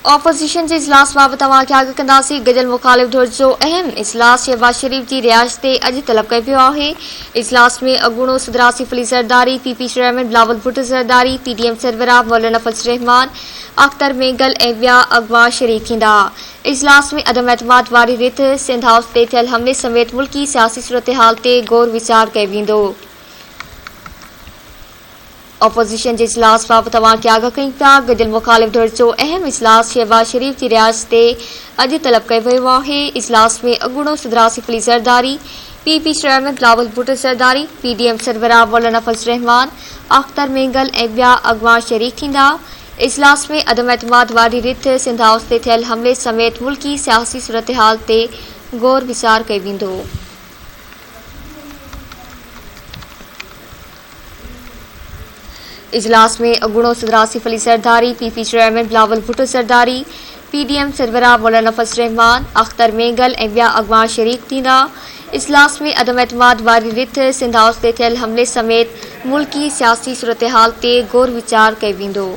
Opposition के इजलास बाबत तव्हांखे आगाह कंदासीं। गडियल मुखालिफ़ धुर जो अहम इजलास शहबाज शरीफ की रिहाइश ते अॼु तलब कयो पियो आहे। इजलास में अॻूणो सदर Asif Ali Zardari, PP chairman Bilawal Bhutto Zardari, PDM सरबराह मौलाना फजल रहमान, अख्तर मेंगल ऐं ॿिया अॻुवान शरीक थींदा। इजलास में अदम एतमाद वारी रिथ, सिंध हाउस ते थियल हमले समेत मुल्की सियासी सूरतहाल ते गौर वीचार कयो वेंदो। ऑपोजिशन के इजलास बाबत तव्हांखे आगाह कयूं पिया। गडियल मुखालिफ़ धुर जो अहम इजलास शहबाज शरीफ की रिहाइश ते अॼु तलब कयो वियो आहे। इजलास में अॻूणो सदर Asif Ali Zardari, PP chairman Bilawal Bhutto Zardari, PDM सरबराह मौलाना फजल रहमान, अख्तर मेंगल ऐं ॿिया अॻुवान शरीक थींदा। इजलास में अदम एतमाद वारी रिथ, सिंध हाउस ते थियल हमले समेत मुल्की सियासी सूरतहाल ते गौर वीचार कयो वेंदो। इजलास में अॻूणो सदर Asif Ali Zardari, PP chairman Bilawal Bhutto Zardari, PDM सरबराह मौलाना फजल रहमान, अख्तर मेंगल ऐं ॿिया अॻुवान शरीक थींदा। इजलास में अदम एतमाद वारी रिथ, सिंध हाउस ते थियल हमले समेत मुल्की सियासी सूरतहाल ते गौर वीचार कयो वेंदो।